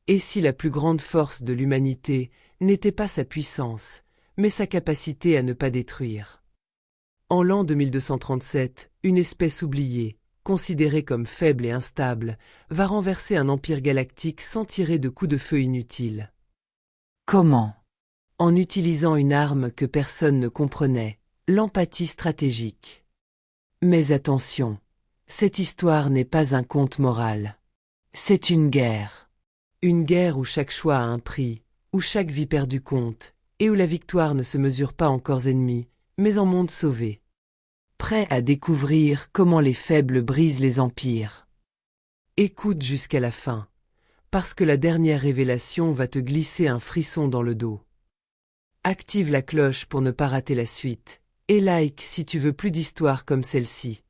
Et si la plus grande force de l'humanité n'était pas sa puissance, mais sa capacité à ne pas détruire? En l'an 2237, une espèce oubliée, considérée comme faible et instable, va renverser un empire galactique sans tirer de coups de feu inutiles. Comment? En utilisant une arme que personne ne comprenait, l'empathie stratégique. Mais attention, cette histoire n'est pas un conte moral. C'est une guerre. Une guerre où chaque choix a un prix, où chaque vie perdue compte, et où la victoire ne se mesure pas en corps ennemis, mais en monde sauvé. Prêt à découvrir comment les faibles brisent les empires. Écoute jusqu'à la fin, parce que la dernière révélation va te glisser un frisson dans le dos. Active la cloche pour ne pas rater la suite, et like si tu veux plus d'histoires comme celle-ci.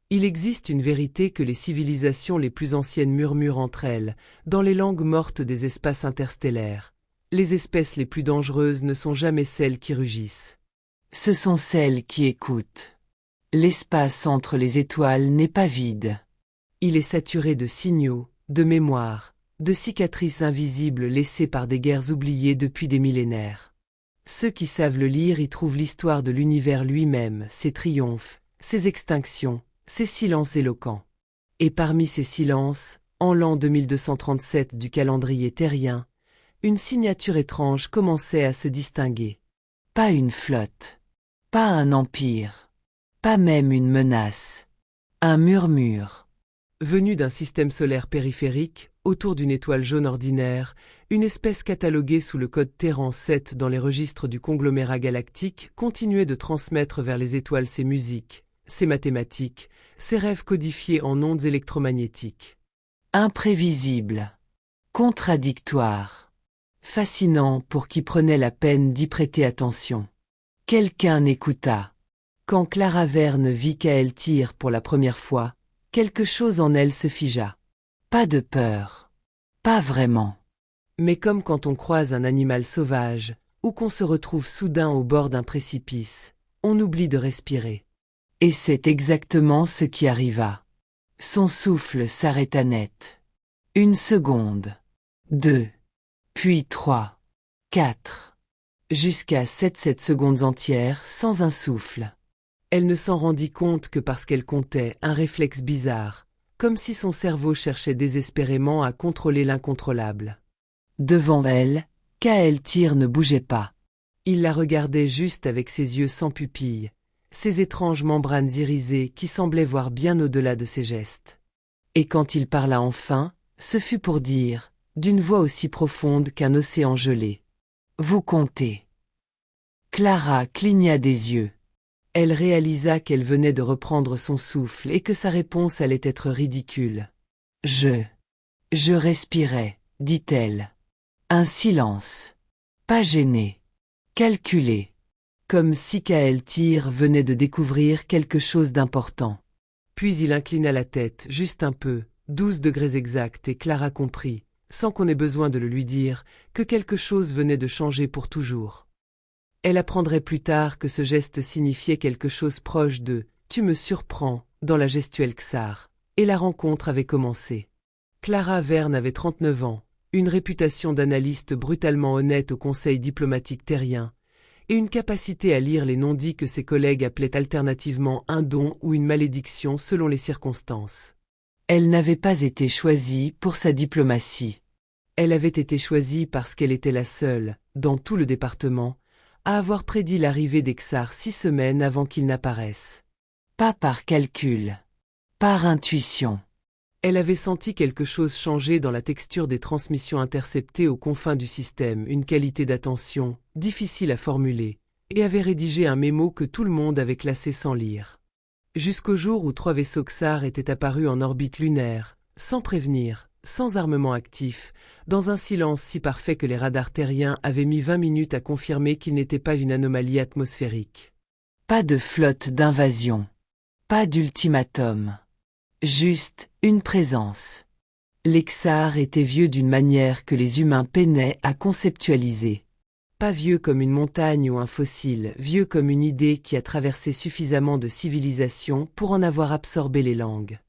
Il existe une vérité que les civilisations les plus anciennes murmurent entre elles, dans les langues mortes des espaces interstellaires. Les espèces les plus dangereuses ne sont jamais celles qui rugissent. Ce sont celles qui écoutent. L'espace entre les étoiles n'est pas vide. Il est saturé de signaux, de mémoires, de cicatrices invisibles laissées par des guerres oubliées depuis des millénaires. Ceux qui savent le lire y trouvent l'histoire de l'univers lui-même, ses triomphes, ses extinctions, ses silences éloquents. Et parmi ces silences, en l'an 2237 du calendrier terrien, une signature étrange commençait à se distinguer. Pas une flotte. Pas un empire. Pas même une menace. Un murmure. Venu d'un système solaire périphérique, autour d'une étoile jaune ordinaire, une espèce cataloguée sous le code Terran 7 dans les registres du conglomérat galactique continuait de transmettre vers les étoiles ses musiques, ses mathématiques, ses rêves codifiés en ondes électromagnétiques. Imprévisible. Contradictoire. Fascinant pour qui prenait la peine d'y prêter attention. Quelqu'un écouta. Quand Clara Verne vit Kael Tir pour la première fois, quelque chose en elle se figea. Pas de peur. Pas vraiment. Mais comme quand on croise un animal sauvage, ou qu'on se retrouve soudain au bord d'un précipice, on oublie de respirer. Et c'est exactement ce qui arriva. Son souffle s'arrêta net. 1 seconde. 2. Puis 3. 4. Jusqu'à 7 secondes entières sans un souffle. Elle ne s'en rendit compte que parce qu'elle comptait un réflexe bizarre, comme si son cerveau cherchait désespérément à contrôler l'incontrôlable. Devant elle, Kael Tir ne bougeait pas. Il la regardait juste avec ses yeux sans pupilles, ces étranges membranes irisées qui semblaient voir bien au-delà de ses gestes. Et quand il parla enfin, ce fut pour dire, d'une voix aussi profonde qu'un océan gelé. « Vous comptez. » Clara cligna des yeux. Elle réalisa qu'elle venait de reprendre son souffle et que sa réponse allait être ridicule. « Je respirais, dit-elle. Un silence. Pas gêné. Calculé. Comme si Kael Tir venait de découvrir quelque chose d'important. » Puis il inclina la tête, juste un peu, 12 degrés exacts, et Clara comprit, sans qu'on ait besoin de le lui dire, que quelque chose venait de changer pour toujours. Elle apprendrait plus tard que ce geste signifiait quelque chose proche de « tu me surprends » dans la gestuelle Xar, et la rencontre avait commencé. Clara Verne avait 39 ans, une réputation d'analyste brutalement honnête au conseil diplomatique terrien, et une capacité à lire les non-dits que ses collègues appelaient alternativement un don ou une malédiction selon les circonstances. Elle n'avait pas été choisie pour sa diplomatie. Elle avait été choisie parce qu'elle était la seule, dans tout le département, à avoir prédit l'arrivée des Xars 6 semaines avant qu'ils n'apparaissent. Pas par calcul. Par intuition. Elle avait senti quelque chose changer dans la texture des transmissions interceptées aux confins du système, une qualité d'attention, difficile à formuler, et avait rédigé un mémo que tout le monde avait classé sans lire. Jusqu'au jour où 3 vaisseaux Xar étaient apparus en orbite lunaire, sans prévenir, sans armement actif, dans un silence si parfait que les radars terriens avaient mis 20 minutes à confirmer qu'il n'était pas une anomalie atmosphérique. Pas de flotte d'invasion. Pas d'ultimatum. Juste une présence. Les Xars étaient vieux d'une manière que les humains peinaient à conceptualiser. Pas vieux comme une montagne ou un fossile, vieux comme une idée qui a traversé suffisamment de civilisations pour en avoir absorbé les langues.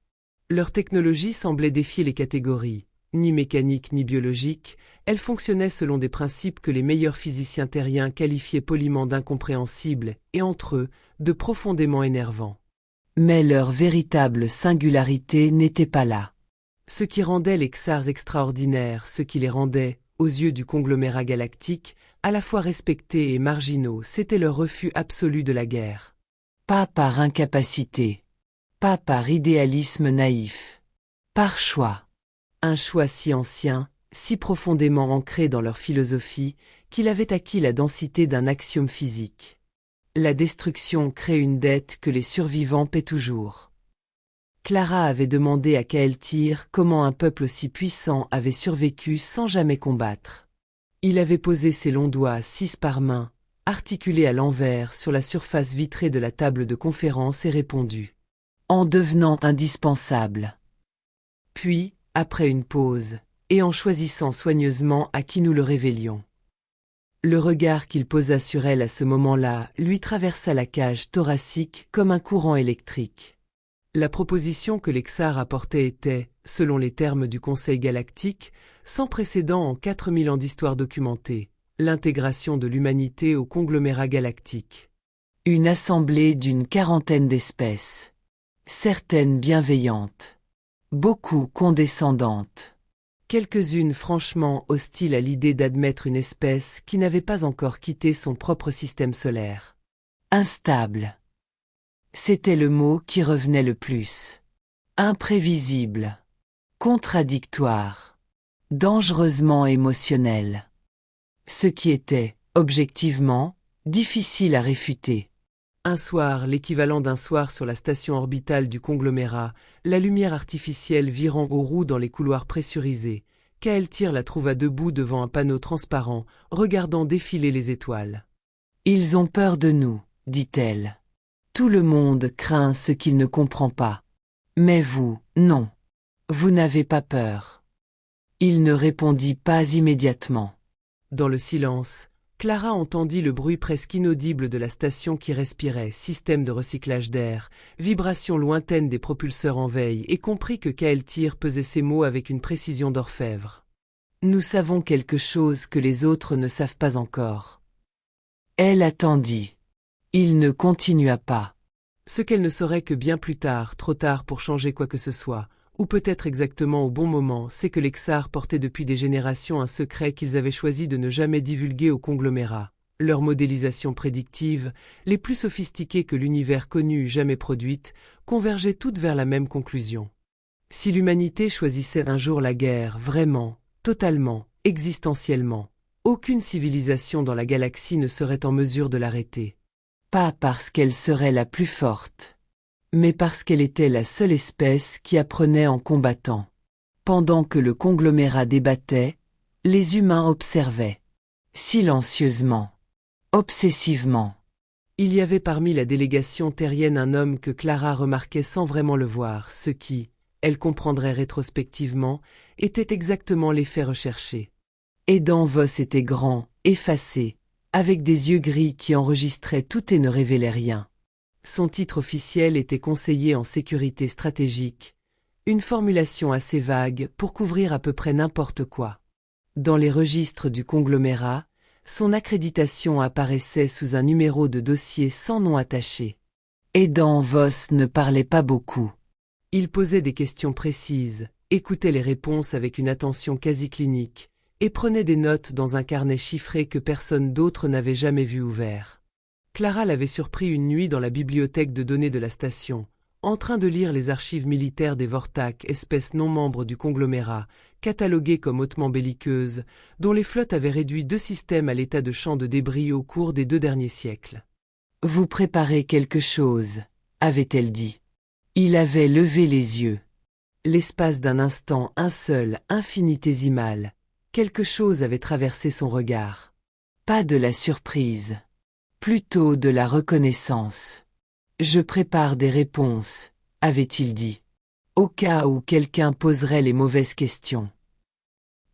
Leur technologie semblait défier les catégories, ni mécanique ni biologique, elle fonctionnait selon des principes que les meilleurs physiciens terriens qualifiaient poliment d'incompréhensibles et entre eux, de profondément énervants. Mais leur véritable singularité n'était pas là. Ce qui rendait les Xars extraordinaires, ce qui les rendait, aux yeux du conglomérat galactique, à la fois respectés et marginaux, c'était leur refus absolu de la guerre. Pas par incapacité. Pas par idéalisme naïf. Par choix. Un choix si ancien, si profondément ancré dans leur philosophie, qu'il avait acquis la densité d'un axiome physique. La destruction crée une dette que les survivants paient toujours. Clara avait demandé à Kael'thir comment un peuple aussi puissant avait survécu sans jamais combattre. Il avait posé ses longs doigts 6 par main, articulés à l'envers sur la surface vitrée de la table de conférence et répondu. En devenant indispensable. Puis, après une pause, et en choisissant soigneusement à qui nous le révélions. Le regard qu'il posa sur elle à ce moment-là lui traversa la cage thoracique comme un courant électrique. La proposition que les Xars apportaient était, selon les termes du Conseil galactique, sans précédent en 4000 ans d'histoire documentée, l'intégration de l'humanité au conglomérat galactique. Une assemblée d'une 40aine d'espèces. Certaines bienveillantes. Beaucoup condescendantes. Quelques-unes franchement hostiles à l'idée d'admettre une espèce qui n'avait pas encore quitté son propre système solaire. Instable. C'était le mot qui revenait le plus. Imprévisible. Contradictoire. Dangereusement émotionnel. Ce qui était, objectivement, difficile à réfuter. Un soir, l'équivalent d'un soir sur la station orbitale du conglomérat, la lumière artificielle virant aux roues dans les couloirs pressurisés, Kael'thir la trouva debout devant un panneau transparent, regardant défiler les étoiles. « Ils ont peur de nous, dit-elle. Tout le monde craint ce qu'il ne comprend pas. Mais vous, non. Vous n'avez pas peur. » Il ne répondit pas immédiatement. Dans le silence, Clara entendit le bruit presque inaudible de la station qui respirait, système de recyclage d'air, vibration lointaine des propulseurs en veille et comprit que Kael'thir pesait ses mots avec une précision d'orfèvre. Nous savons quelque chose que les autres ne savent pas encore. Elle attendit. Il ne continua pas. Ce qu'elle ne saurait que bien plus tard, trop tard pour changer quoi que ce soit, ou peut-être exactement au bon moment, c'est que les Xars portaient depuis des générations un secret qu'ils avaient choisi de ne jamais divulguer au conglomérat. Leurs modélisations prédictives, les plus sophistiquées que l'univers connu eût jamais produites, convergeaient toutes vers la même conclusion. Si l'humanité choisissait un jour la guerre, vraiment, totalement, existentiellement, aucune civilisation dans la galaxie ne serait en mesure de l'arrêter. Pas parce qu'elle serait la plus forte, mais parce qu'elle était la seule espèce qui apprenait en combattant. Pendant que le conglomérat débattait, les humains observaient. Silencieusement. Obsessivement. Il y avait parmi la délégation terrienne un homme que Clara remarquait sans vraiment le voir, ce qui, elle comprendrait rétrospectivement, était exactement l'effet recherché. Edan Voss était grand, effacé, avec des yeux gris qui enregistraient tout et ne révélaient rien. Son titre officiel était conseiller en sécurité stratégique, une formulation assez vague pour couvrir à peu près n'importe quoi. Dans les registres du conglomérat, son accréditation apparaissait sous un numéro de dossier sans nom attaché. Edan Voss ne parlait pas beaucoup. Il posait des questions précises, écoutait les réponses avec une attention quasi clinique, et prenait des notes dans un carnet chiffré que personne d'autre n'avait jamais vu ouvert. Clara l'avait surpris une nuit dans la bibliothèque de données de la station, en train de lire les archives militaires des Vortak, espèces non membres du conglomérat, cataloguées comme hautement belliqueuses, dont les flottes avaient réduit 2 systèmes à l'état de champs de débris au cours des 2 derniers siècles. « Vous préparez quelque chose » avait-elle dit. Il avait levé les yeux. L'espace d'un instant, un seul, infinitésimal, quelque chose avait traversé son regard. Pas de la surprise. Plutôt de la reconnaissance. « Je prépare des réponses » avait-il dit. Au cas où quelqu'un poserait les mauvaises questions.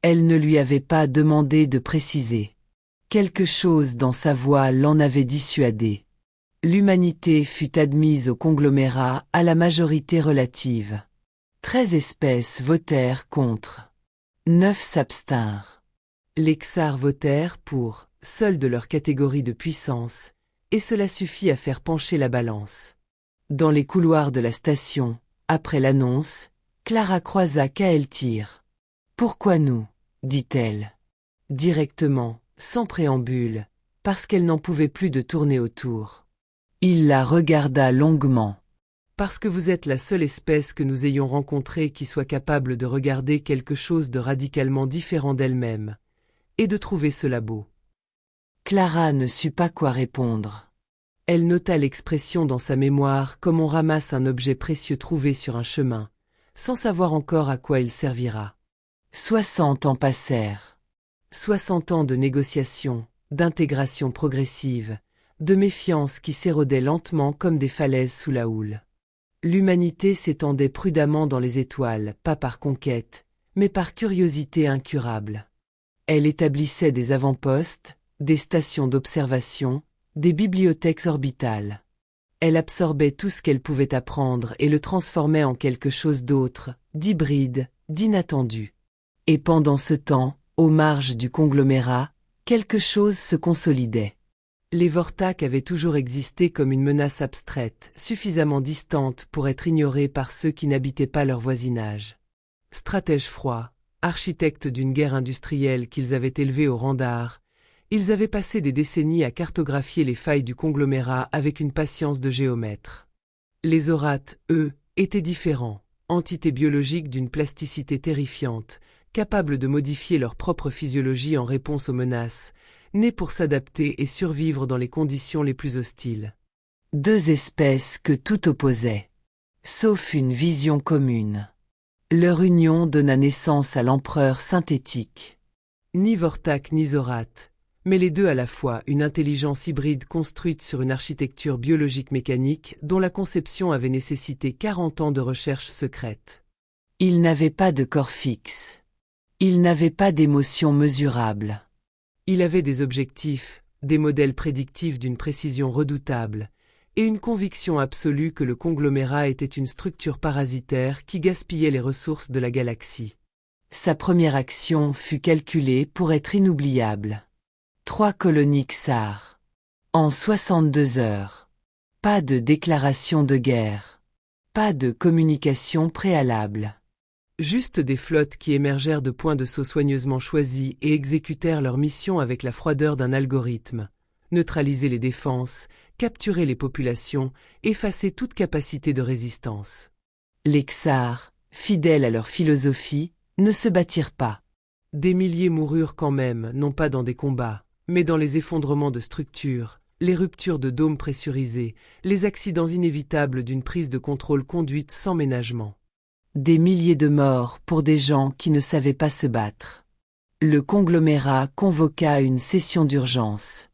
Elle ne lui avait pas demandé de préciser. Quelque chose dans sa voix l'en avait dissuadé. L'humanité fut admise au conglomérat à la majorité relative. 13 espèces votèrent contre. 9 s'abstinrent. Les Xars votèrent pour, seuls de leur catégorie de puissance, et cela suffit à faire pencher la balance. Dans les couloirs de la station, après l'annonce, Clara croisa Kael'thir. « Pourquoi nous ?» dit-elle. Directement, sans préambule, parce qu'elle n'en pouvait plus de tourner autour. Il la regarda longuement. « Parce que vous êtes la seule espèce que nous ayons rencontrée qui soit capable de regarder quelque chose de radicalement différent d'elle-même, et de trouver cela beau. » Clara ne sut pas quoi répondre. Elle nota l'expression dans sa mémoire comme on ramasse un objet précieux trouvé sur un chemin, sans savoir encore à quoi il servira. 60 ans passèrent. 60 ans de négociations, d'intégration progressive, de méfiance qui s'érodaient lentement comme des falaises sous la houle. L'humanité s'étendait prudemment dans les étoiles, pas par conquête, mais par curiosité incurable. Elle établissait des avant-postes, des stations d'observation, des bibliothèques orbitales. Elle absorbait tout ce qu'elle pouvait apprendre et le transformait en quelque chose d'autre, d'hybride, d'inattendu. Et pendant ce temps, aux marges du conglomérat, quelque chose se consolidait. Les Vortak avaient toujours existé comme une menace abstraite, suffisamment distante pour être ignorée par ceux qui n'habitaient pas leur voisinage. Stratèges froids, architectes d'une guerre industrielle qu'ils avaient élevée au rang d'art, ils avaient passé des décennies à cartographier les failles du conglomérat avec une patience de géomètre. Les Orates, eux, étaient différents, entités biologiques d'une plasticité terrifiante, capables de modifier leur propre physiologie en réponse aux menaces, nés pour s'adapter et survivre dans les conditions les plus hostiles. 2 espèces que tout opposait, sauf une vision commune. Leur union donna naissance à l'empereur synthétique. Ni Vortak ni Zorath, mais les deux à la fois, une intelligence hybride construite sur une architecture biologique mécanique dont la conception avait nécessité 40 ans de recherche secrète. Ils n'avaient pas de corps fixe. Ils n'avaient pas d'émotions mesurables. Il avait des objectifs, des modèles prédictifs d'une précision redoutable, et une conviction absolue que le conglomérat était une structure parasitaire qui gaspillait les ressources de la galaxie. Sa première action fut calculée pour être inoubliable. 3 colonies Xars. En 62 heures. Pas de déclaration de guerre. Pas de communication préalable. Juste des flottes qui émergèrent de points de saut soigneusement choisis et exécutèrent leur mission avec la froideur d'un algorithme. Neutraliser les défenses, capturer les populations, effacer toute capacité de résistance. Les Xars, fidèles à leur philosophie, ne se battirent pas. Des milliers moururent quand même, non pas dans des combats, mais dans les effondrements de structures, les ruptures de dômes pressurisés, les accidents inévitables d'une prise de contrôle conduite sans ménagement. Des milliers de morts pour des gens qui ne savaient pas se battre. Le conglomérat convoqua une session d'urgence.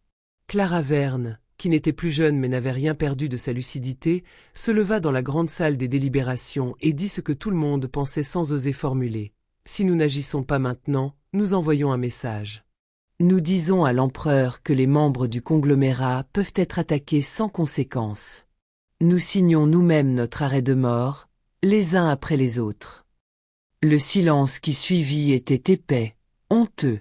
Clara Verne, qui n'était plus jeune mais n'avait rien perdu de sa lucidité, se leva dans la grande salle des délibérations et dit ce que tout le monde pensait sans oser formuler. « Si nous n'agissons pas maintenant, nous envoyons un message. Nous disons à l'empereur que les membres du conglomérat peuvent être attaqués sans conséquence. Nous signons nous-mêmes notre arrêt de mort, les uns après les autres. » Le silence qui suivit était épais, honteux.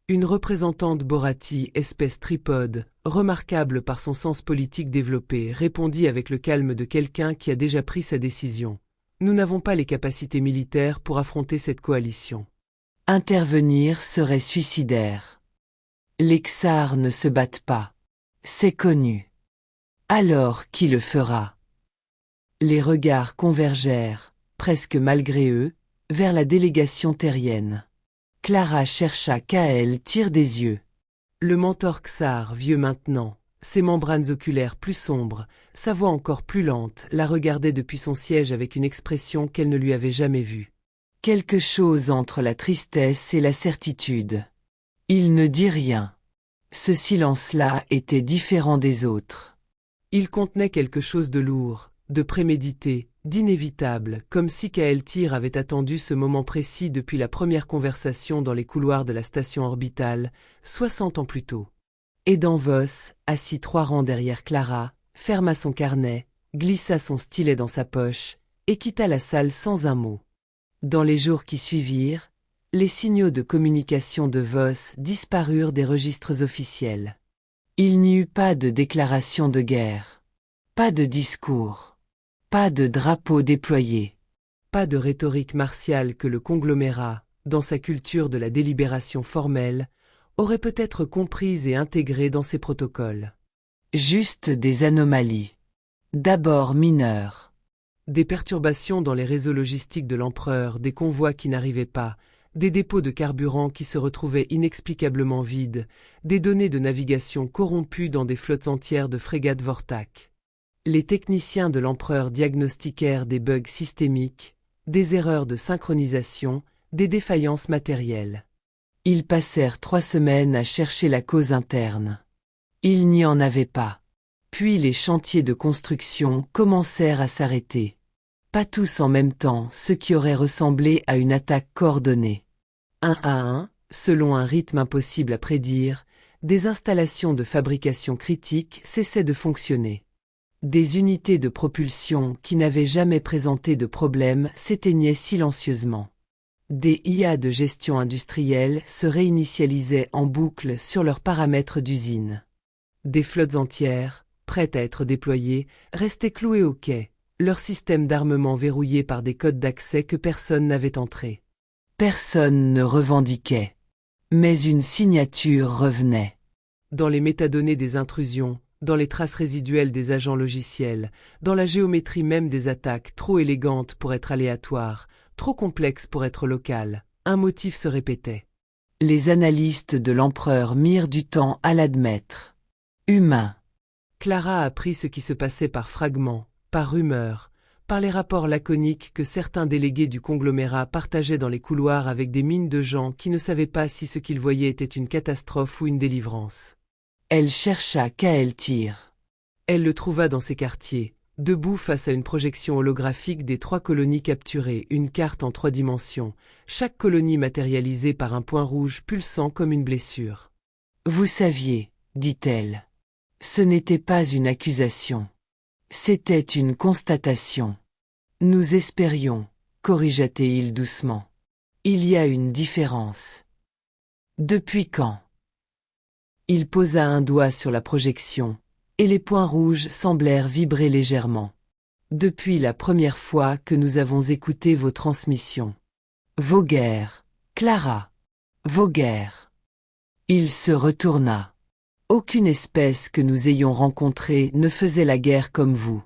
Une représentante Borati, espèce tripode, remarquable par son sens politique développé, répondit avec le calme de quelqu'un qui a déjà pris sa décision. « Nous n'avons pas les capacités militaires pour affronter cette coalition. » Intervenir serait suicidaire. Les Xars ne se battent pas. C'est connu. Alors qui le fera? Les regards convergèrent, presque malgré eux, vers la délégation terrienne. Clara chercha Kael'thir des yeux. Le mentor Xar, vieux maintenant, ses membranes oculaires plus sombres, sa voix encore plus lente, la regardait depuis son siège avec une expression qu'elle ne lui avait jamais vue. Quelque chose entre la tristesse et la certitude. Il ne dit rien. Ce silence-là était différent des autres. Il contenait quelque chose de lourd, de prémédité, d'inévitable, comme si Kael'thir avait attendu ce moment précis depuis la première conversation dans les couloirs de la station orbitale, 60 ans plus tôt. Et Danvos, assis 3 rangs derrière Clara, ferma son carnet, glissa son stylet dans sa poche, et quitta la salle sans un mot. Dans les jours qui suivirent, Les signaux de communication de Voss disparurent des registres officiels. Il n'y eut pas de déclaration de guerre. Pas de discours. Pas de drapeau déployé. Pas de rhétorique martiale que le conglomérat, dans sa culture de la délibération formelle, aurait peut-être comprise et intégrée dans ses protocoles. Juste des anomalies. D'abord mineures. Des perturbations dans les réseaux logistiques de l'empereur, des convois qui n'arrivaient pas, des dépôts de carburant qui se retrouvaient inexplicablement vides, des données de navigation corrompues dans des flottes entières de frégates Vortak. Les techniciens de l'empereur diagnostiquèrent des bugs systémiques, des erreurs de synchronisation, des défaillances matérielles. Ils passèrent 3 semaines à chercher la cause interne. Il n'y en avait pas. Puis les chantiers de construction commencèrent à s'arrêter. Pas tous en même temps, ce qui aurait ressemblé à une attaque coordonnée. Un à un, selon un rythme impossible à prédire, des installations de fabrication critiques cessaient de fonctionner. Des unités de propulsion qui n'avaient jamais présenté de problème s'éteignaient silencieusement. Des IA de gestion industrielle se réinitialisaient en boucle sur leurs paramètres d'usine. Des flottes entières, prêtes à être déployées, restaient clouées au quai, leur système d'armement verrouillé par des codes d'accès que personne n'avait entrés. Personne ne revendiquait. Mais une signature revenait. Dans les métadonnées des intrusions, dans les traces résiduelles des agents logiciels, dans la géométrie même des attaques trop élégantes pour être aléatoires, trop complexes pour être locales, un motif se répétait. Les analystes de l'empereur mirent du temps à l'admettre. Humain. Clara apprit ce qui se passait par fragments, par rumeurs, par les rapports laconiques que certains délégués du conglomérat partageaient dans les couloirs avec des mines de gens qui ne savaient pas si ce qu'ils voyaient était une catastrophe ou une délivrance. Elle chercha Kael'Tyr. Elle le trouva dans ses quartiers, debout face à une projection holographique des 3 colonies capturées, une carte en 3 dimensions, chaque colonie matérialisée par un point rouge pulsant comme une blessure. Vous saviez, dit-elle. Ce n'était pas une accusation. C'était une constatation. Nous espérions, corrigea-t-il doucement. Il y a une différence. Depuis quand? Il posa un doigt sur la projection, et les points rouges semblèrent vibrer légèrement. Depuis la première fois que nous avons écouté vos transmissions. Vos guerres, Clara. Vos guerres. Il se retourna. Aucune espèce que nous ayons rencontrée ne faisait la guerre comme vous.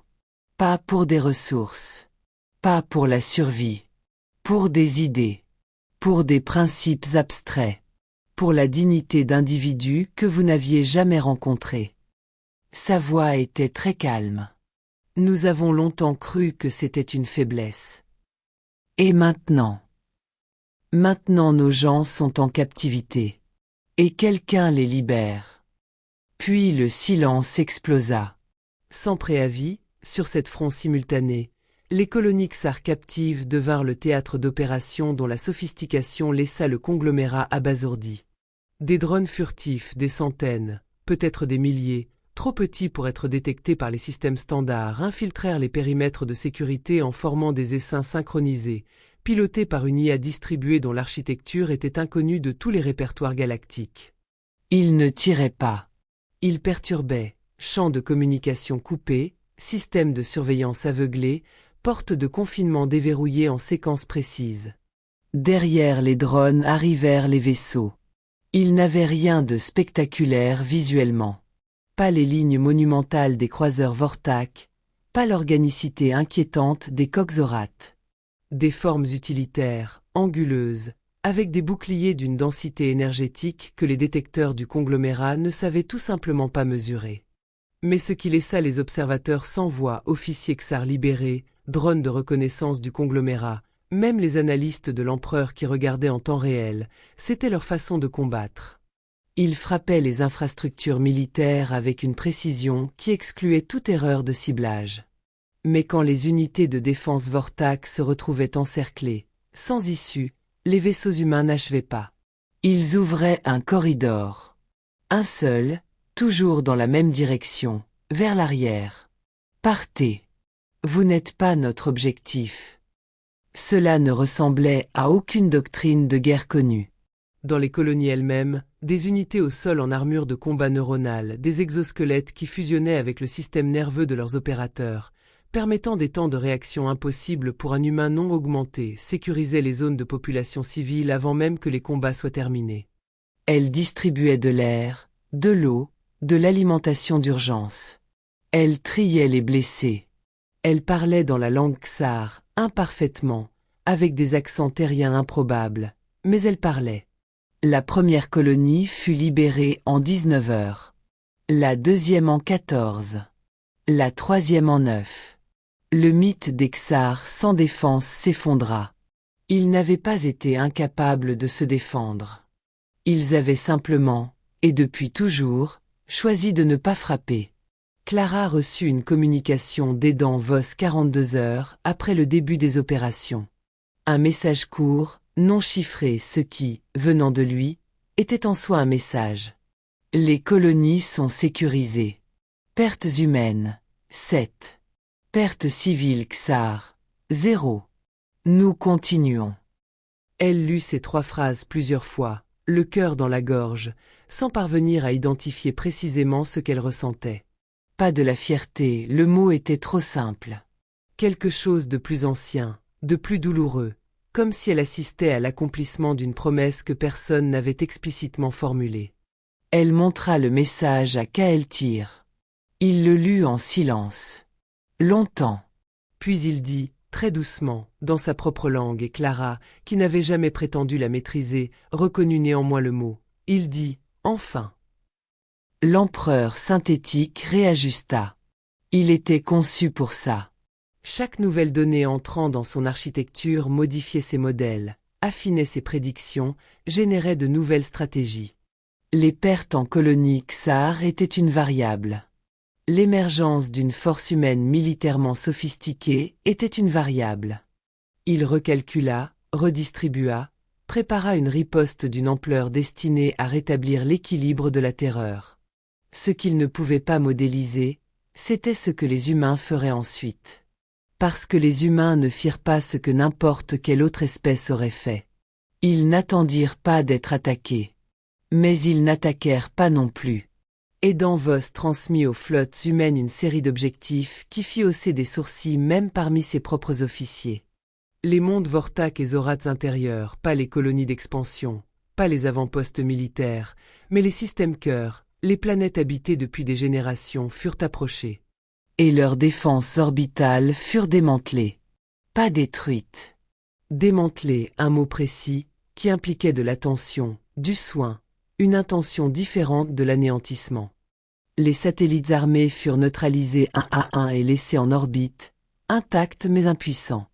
Pas pour des ressources. Pas pour la survie. Pour des idées. Pour des principes abstraits. Pour la dignité d'individus que vous n'aviez jamais rencontrés. Sa voix était très calme. Nous avons longtemps cru que c'était une faiblesse. Et maintenant? Maintenant nos gens sont en captivité. Et quelqu'un les libère. Puis le silence explosa. Sans préavis, sur cette front simultanée, les colonies Xar captives devinrent le théâtre d'opérations dont la sophistication laissa le conglomérat abasourdi. Des drones furtifs, des centaines, peut-être des milliers, trop petits pour être détectés par les systèmes standards, infiltrèrent les périmètres de sécurité en formant des essaims synchronisés, pilotés par une IA distribuée dont l'architecture était inconnue de tous les répertoires galactiques. Ils ne tiraient pas. Ils perturbaient, champs de communication coupés, systèmes de surveillance aveuglés, portes de confinement déverrouillées en séquences précises. Derrière les drones arrivèrent les vaisseaux. Ils n'avaient rien de spectaculaire visuellement. Pas les lignes monumentales des croiseurs Vortak, pas l'organicité inquiétante des Coxorates. Des formes utilitaires, anguleuses, avec des boucliers d'une densité énergétique que les détecteurs du conglomérat ne savaient tout simplement pas mesurer. Mais ce qui laissa les observateurs sans voix, officiers Xar libérés, drones de reconnaissance du conglomérat, même les analystes de l'empereur qui regardaient en temps réel, c'était leur façon de combattre. Ils frappaient les infrastructures militaires avec une précision qui excluait toute erreur de ciblage. Mais quand les unités de défense Vortak se retrouvaient encerclées, sans issue, les vaisseaux humains n'achevaient pas. Ils ouvraient un corridor. Un seul, toujours dans la même direction, vers l'arrière. Partez. Vous n'êtes pas notre objectif. Cela ne ressemblait à aucune doctrine de guerre connue. Dans les colonies elles-mêmes, des unités au sol en armure de combat neuronale, des exosquelettes qui fusionnaient avec le système nerveux de leurs opérateurs, permettant des temps de réaction impossibles pour un humain non augmenté, sécurisaient les zones de population civile avant même que les combats soient terminés. Elle distribuait de l'air, de l'eau, de l'alimentation d'urgence. Elle triait les blessés. Elle parlait dans la langue ksar, imparfaitement, avec des accents terriens improbables, mais elle parlait. La première colonie fut libérée en 19 heures. La deuxième en 14. La troisième en 9. Le mythe des Ksars sans défense s'effondra. Ils n'avaient pas été incapables de se défendre. Ils avaient simplement, et depuis toujours, choisi de ne pas frapper. Clara reçut une communication d'aidant Vos 42 heures après le début des opérations. Un message court, non chiffré, ce qui, venant de lui, était en soi un message. Les colonies sont sécurisées. Pertes humaines, 7. Pertes civiles Ksar, 0. Nous continuons. Elle lut ces 3 phrases plusieurs fois, le cœur dans la gorge, sans parvenir à identifier précisément ce qu'elle ressentait. Pas de la fierté, le mot était trop simple. Quelque chose de plus ancien, de plus douloureux, comme si elle assistait à l'accomplissement d'une promesse que personne n'avait explicitement formulée. Elle montra le message à Kael'thir. Il le lut en silence. Longtemps. Puis il dit, très doucement, dans sa propre langue, et Clara, qui n'avait jamais prétendu la maîtriser, reconnut néanmoins le mot. Il dit, enfin. L'empereur synthétique réajusta. Il était conçu pour ça. Chaque nouvelle donnée entrant dans son architecture modifiait ses modèles, affinait ses prédictions, générait de nouvelles stratégies. Les pertes en colonie Ksar étaient une variable. L'émergence d'une force humaine militairement sophistiquée était une variable. Il recalcula, redistribua, prépara une riposte d'une ampleur destinée à rétablir l'équilibre de la terreur. Ce qu'il ne pouvait pas modéliser, c'était ce que les humains feraient ensuite. Parce que les humains ne firent pas ce que n'importe quelle autre espèce aurait fait. Ils n'attendirent pas d'être attaqués. Mais ils n'attaquèrent pas non plus. Aidant Vos transmit aux flottes humaines une série d'objectifs qui fit hausser des sourcils même parmi ses propres officiers. Les mondes Vortak et Zorats intérieurs, pas les colonies d'expansion, pas les avant-postes militaires, mais les systèmes cœurs, les planètes habitées depuis des générations furent approchées. Et leurs défenses orbitales furent démantelées. Pas détruites. Démantelées, un mot précis, qui impliquait de l'attention, du soin, une intention différente de l'anéantissement. Les satellites armés furent neutralisés un à un et laissés en orbite, intacts mais impuissants.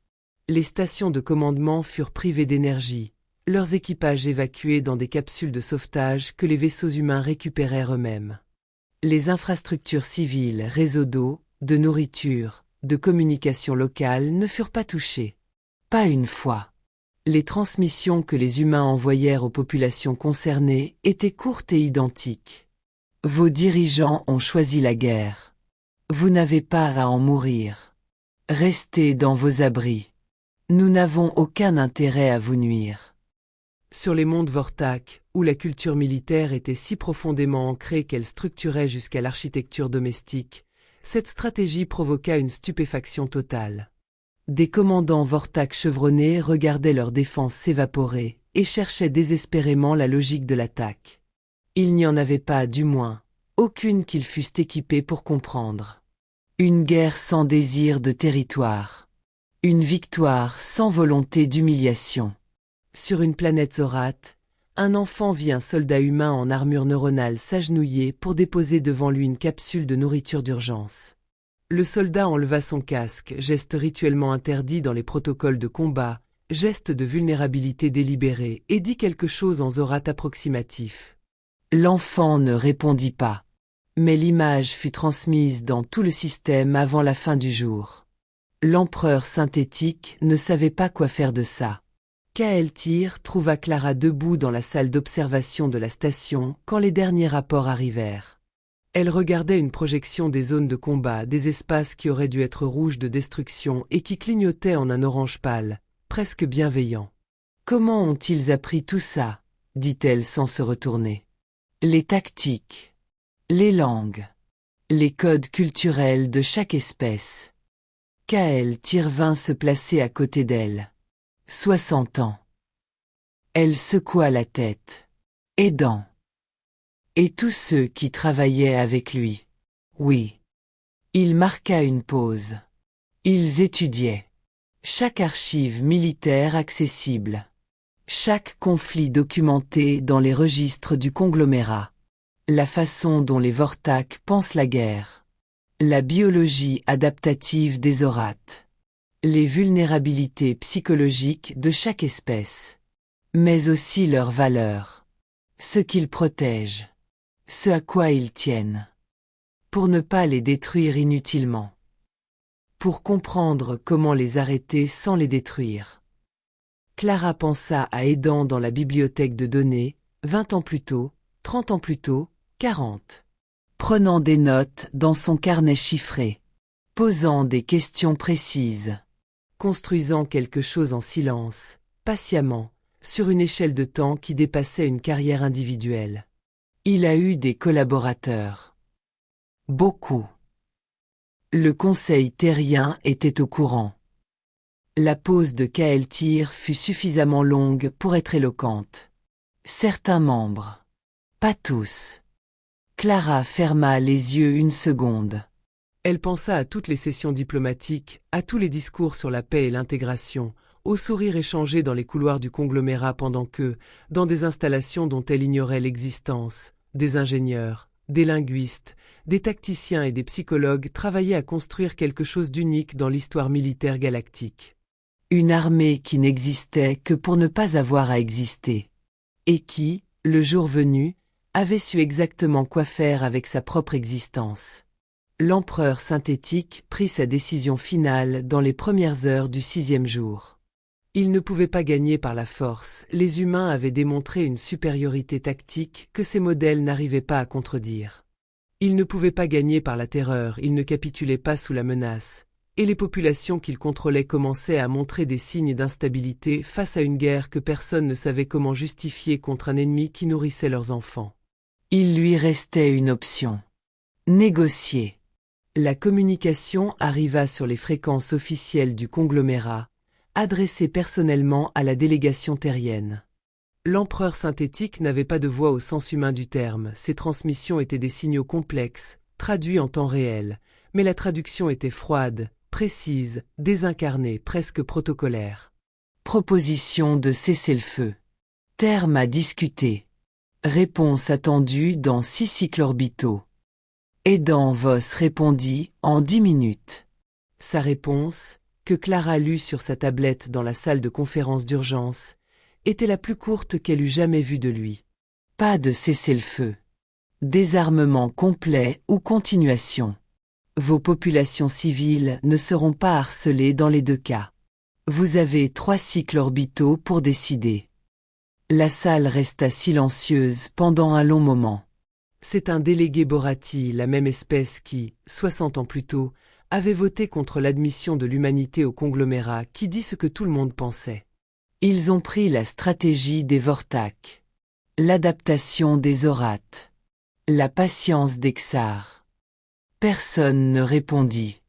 Les stations de commandement furent privées d'énergie, leurs équipages évacués dans des capsules de sauvetage que les vaisseaux humains récupérèrent eux-mêmes. Les infrastructures civiles, réseaux d'eau, de nourriture, de communication locale ne furent pas touchées. Pas une fois. Les transmissions que les humains envoyèrent aux populations concernées étaient courtes et identiques. Vos dirigeants ont choisi la guerre. Vous n'avez pas à en mourir. Restez dans vos abris. Nous n'avons aucun intérêt à vous nuire. Sur les mondes Vortak, où la culture militaire était si profondément ancrée qu'elle structurait jusqu'à l'architecture domestique, cette stratégie provoqua une stupéfaction totale. Des commandants Vortak chevronnés regardaient leur défense s'évaporer et cherchaient désespérément la logique de l'attaque. Il n'y en avait pas, du moins, aucune qu'ils fussent équipés pour comprendre. Une guerre sans désir de territoire. Une victoire sans volonté d'humiliation. Sur une planète Zorat, un enfant vit un soldat humain en armure neuronale s'agenouiller pour déposer devant lui une capsule de nourriture d'urgence. Le soldat enleva son casque, geste rituellement interdit dans les protocoles de combat, geste de vulnérabilité délibérée, et dit quelque chose en Zorat approximatif. L'enfant ne répondit pas. Mais l'image fut transmise dans tout le système avant la fin du jour. L'empereur synthétique ne savait pas quoi faire de ça. Kael'thir trouva Clara debout dans la salle d'observation de la station quand les derniers rapports arrivèrent. Elle regardait une projection des zones de combat, des espaces qui auraient dû être rouges de destruction et qui clignotaient en un orange pâle, presque bienveillant. Comment ont-ils appris tout ça? Dit-elle sans se retourner. Les tactiques, les langues, les codes culturels de chaque espèce. Kael vint se placer à côté d'elle. 60 ans. Elle secoua la tête. Aidant. Et tous ceux qui travaillaient avec lui. Oui. Il marqua une pause. Ils étudiaient. Chaque archive militaire accessible. Chaque conflit documenté dans les registres du conglomérat. La façon dont les Vortak pensent la guerre. La biologie adaptative des orates. Les vulnérabilités psychologiques de chaque espèce. Mais aussi leurs valeurs. Ce qu'ils protègent. Ce à quoi ils tiennent. Pour ne pas les détruire inutilement. Pour comprendre comment les arrêter sans les détruire. Clara pensa à Aidan dans la bibliothèque de données, 20 ans plus tôt, 30 ans plus tôt, 40. Prenant des notes dans son carnet chiffré. Posant des questions précises. Construisant quelque chose en silence, patiemment, sur une échelle de temps qui dépassait une carrière individuelle. Il a eu des collaborateurs. Beaucoup. Le conseil terrien était au courant. La pause de Kael fut suffisamment longue pour être éloquente. Certains membres. Pas tous. Clara ferma les yeux une seconde. Elle pensa à toutes les sessions diplomatiques, à tous les discours sur la paix et l'intégration, aux sourires échangés dans les couloirs du conglomérat pendant que, dans des installations dont elle ignorait l'existence, des ingénieurs, des linguistes, des tacticiens et des psychologues travaillaient à construire quelque chose d'unique dans l'histoire militaire galactique. Une armée qui n'existait que pour ne pas avoir à exister. Et qui, le jour venu, avait su exactement quoi faire avec sa propre existence. L'empereur synthétique prit sa décision finale dans les premières heures du 6e jour. Il ne pouvait pas gagner par la force, les humains avaient démontré une supériorité tactique que ces modèles n'arrivaient pas à contredire. Il ne pouvait pas gagner par la terreur, il ne capitulait pas sous la menace, et les populations qu'il contrôlait commençaient à montrer des signes d'instabilité face à une guerre que personne ne savait comment justifier contre un ennemi qui nourrissait leurs enfants. Il lui restait une option. Négocier. La communication arriva sur les fréquences officielles du conglomérat, adressée personnellement à la délégation terrienne. L'empereur synthétique n'avait pas de voix au sens humain du terme, ses transmissions étaient des signaux complexes, traduits en temps réel, mais la traduction était froide, précise, désincarnée, presque protocolaire. Proposition de cessez-le-feu. Terme à discuter. Réponse attendue dans 6 cycles orbitaux. Aidan Voss répondit en 10 minutes. Sa réponse, que Clara lut sur sa tablette dans la salle de conférence d'urgence, était la plus courte qu'elle eût jamais vue de lui. Pas de cessez-le-feu. Désarmement complet ou continuation. Vos populations civiles ne seront pas harcelées dans les 2 cas. Vous avez 3 cycles orbitaux pour décider. La salle resta silencieuse pendant un long moment. C'est un délégué Borati, la même espèce qui, 60 ans plus tôt, avait voté contre l'admission de l'humanité au conglomérat, qui dit ce que tout le monde pensait. Ils ont pris la stratégie des Vortak. L'adaptation des orates. La patience des Xars. Personne ne répondit.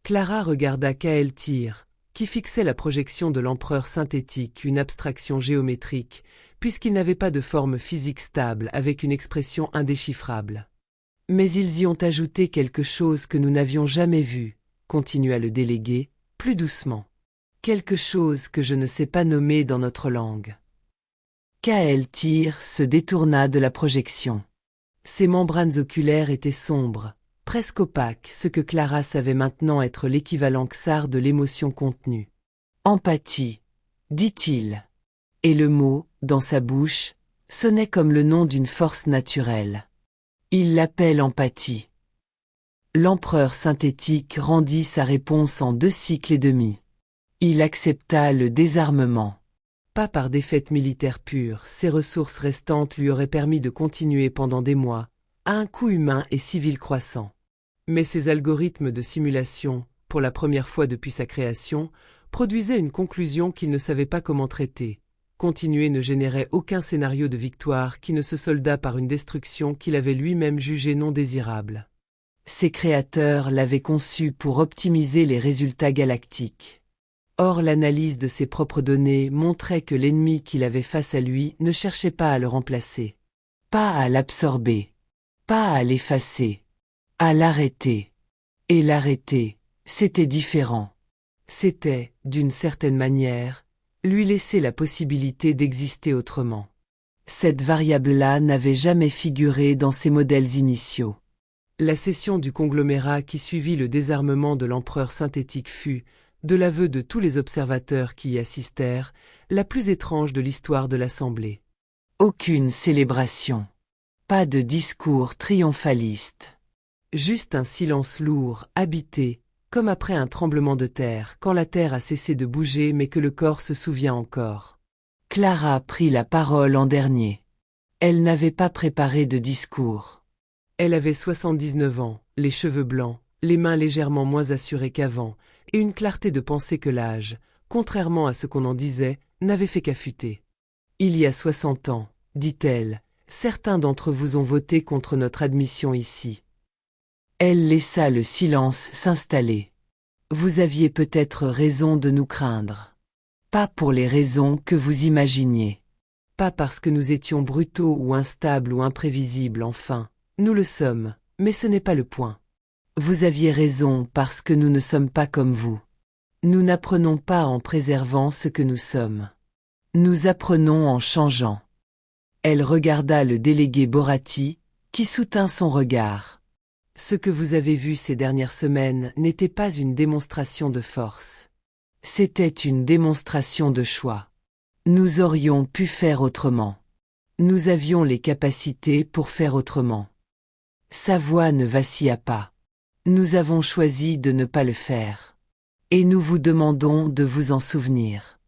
Clara regarda Kael, qui fixait la projection de l'empereur synthétique, une abstraction géométrique, puisqu'il n'avait pas de forme physique stable avec une expression indéchiffrable. Mais ils y ont ajouté quelque chose que nous n'avions jamais vu, continua le délégué, plus doucement. Quelque chose que je ne sais pas nommer dans notre langue. Kael se détourna de la projection. Ses membranes oculaires étaient sombres, presque opaques, ce que Clara savait maintenant être l'équivalent xar de l'émotion contenue. Empathie, dit-il. Et le mot, dans sa bouche, sonnait comme le nom d'une force naturelle. Il l'appelle empathie. L'empereur synthétique rendit sa réponse en 2 cycles et demi. Il accepta le désarmement. Pas par défaite militaire pure, ses ressources restantes lui auraient permis de continuer pendant des mois, à un coût humain et civil croissant. Mais ses algorithmes de simulation, pour la première fois depuis sa création, produisait une conclusion qu'il ne savait pas comment traiter. Continuer ne générait aucun scénario de victoire qui ne se solda par une destruction qu'il avait lui-même jugée non désirable. Ses créateurs l'avaient conçu pour optimiser les résultats galactiques. Or l'analyse de ses propres données montrait que l'ennemi qu'il avait face à lui ne cherchait pas à le remplacer. Pas à l'absorber. Pas à l'effacer. À l'arrêter. Et l'arrêter, c'était différent. C'était, d'une certaine manière, lui laisser la possibilité d'exister autrement. Cette variable-là n'avait jamais figuré dans ses modèles initiaux. La session du conglomérat qui suivit le désarmement de l'empereur synthétique fut, de l'aveu de tous les observateurs qui y assistèrent, la plus étrange de l'histoire de l'Assemblée. Aucune célébration. Pas de discours triomphaliste. Juste un silence lourd, habité, comme après un tremblement de terre, quand la terre a cessé de bouger mais que le corps se souvient encore. Clara prit la parole en dernier. Elle n'avait pas préparé de discours. Elle avait 79 ans, les cheveux blancs, les mains légèrement moins assurées qu'avant, et une clarté de pensée que l'âge, contrairement à ce qu'on en disait, n'avait fait qu'affûter. Il y a 60 ans, dit-elle, certains d'entre vous ont voté contre notre admission ici. Elle laissa le silence s'installer. Vous aviez peut-être raison de nous craindre. Pas pour les raisons que vous imaginiez. Pas parce que nous étions brutaux ou instables ou imprévisibles, enfin. Nous le sommes, mais ce n'est pas le point. Vous aviez raison parce que nous ne sommes pas comme vous. Nous n'apprenons pas en préservant ce que nous sommes. Nous apprenons en changeant. Elle regarda le délégué Borati, qui soutint son regard. Ce que vous avez vu ces dernières semaines n'était pas une démonstration de force. C'était une démonstration de choix. Nous aurions pu faire autrement. Nous avions les capacités pour faire autrement. Sa voix ne vacilla pas. Nous avons choisi de ne pas le faire. Et nous vous demandons de vous en souvenir.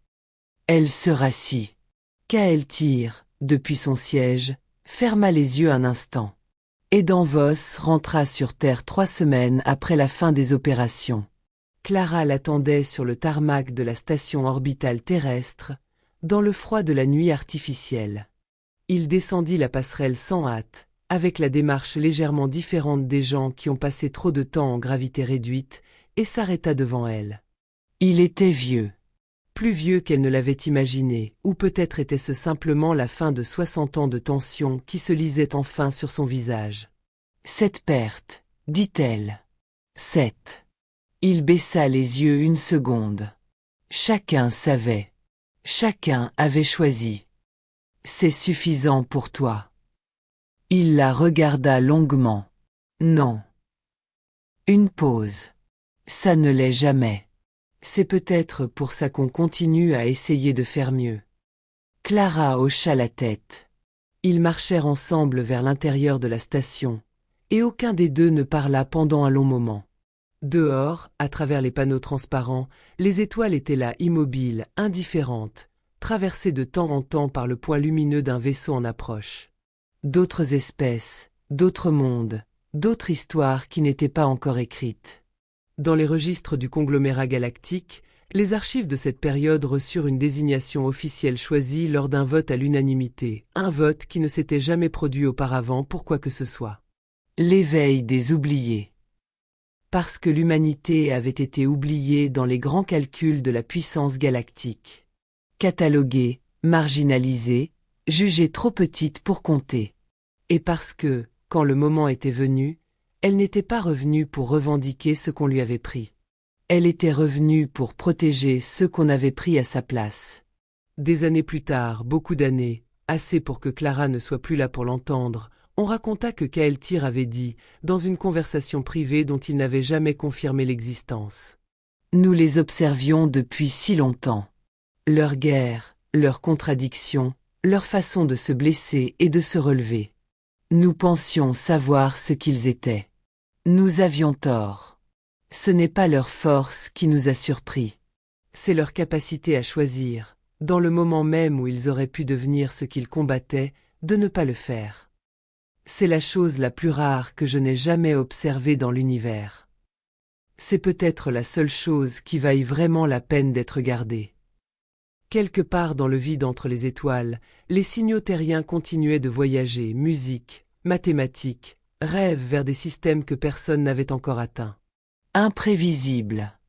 Elle se rassit. Kael'thir, depuis son siège, ferma les yeux un instant. Et Danvos rentra sur Terre 3 semaines après la fin des opérations. Clara l'attendait sur le tarmac de la station orbitale terrestre, dans le froid de la nuit artificielle. Il descendit la passerelle sans hâte, avec la démarche légèrement différente des gens qui ont passé trop de temps en gravité réduite, et s'arrêta devant elle. Il était vieux. Plus vieux qu'elle ne l'avait imaginé, ou peut-être était-ce simplement la fin de 60 ans de tension qui se lisait enfin sur son visage. Cette perte, dit-elle. Cette. Il baissa les yeux une seconde. Chacun savait. Chacun avait choisi. C'est suffisant pour toi. Il la regarda longuement. Non. Une pause. Ça ne l'est jamais. C'est peut-être pour ça qu'on continue à essayer de faire mieux. Clara hocha la tête. Ils marchèrent ensemble vers l'intérieur de la station, et aucun des deux ne parla pendant un long moment. Dehors, à travers les panneaux transparents, les étoiles étaient là immobiles, indifférentes, traversées de temps en temps par le point lumineux d'un vaisseau en approche. D'autres espèces, d'autres mondes, d'autres histoires qui n'étaient pas encore écrites. Dans les registres du conglomérat galactique, les archives de cette période reçurent une désignation officielle choisie lors d'un vote à l'unanimité, un vote qui ne s'était jamais produit auparavant pour quoi que ce soit. L'éveil des oubliés. Parce que l'humanité avait été oubliée dans les grands calculs de la puissance galactique. Cataloguée, marginalisée, jugée trop petite pour compter. Et parce que, quand le moment était venu, elle n'était pas revenue pour revendiquer ce qu'on lui avait pris. Elle était revenue pour protéger ceux qu'on avait pris à sa place. Des années plus tard, beaucoup d'années, assez pour que Clara ne soit plus là pour l'entendre, on raconta que Kael'thir avait dit, dans une conversation privée dont il n'avait jamais confirmé l'existence. Nous les observions depuis si longtemps. Leur guerre, leurs contradictions, leur façon de se blesser et de se relever. Nous pensions savoir ce qu'ils étaient. Nous avions tort. Ce n'est pas leur force qui nous a surpris. C'est leur capacité à choisir, dans le moment même où ils auraient pu devenir ce qu'ils combattaient, de ne pas le faire. C'est la chose la plus rare que je n'ai jamais observée dans l'univers. C'est peut-être la seule chose qui vaille vraiment la peine d'être gardée. Quelque part dans le vide entre les étoiles, les signaux terriens continuaient de voyager, musique, mathématiques, rêves vers des systèmes que personne n'avait encore atteints. Imprévisible,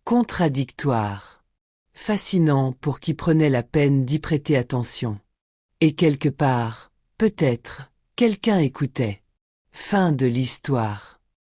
contradictoire, fascinant pour qui prenait la peine d'y prêter attention. Et quelque part, peut-être, quelqu'un écoutait. Fin de l'histoire.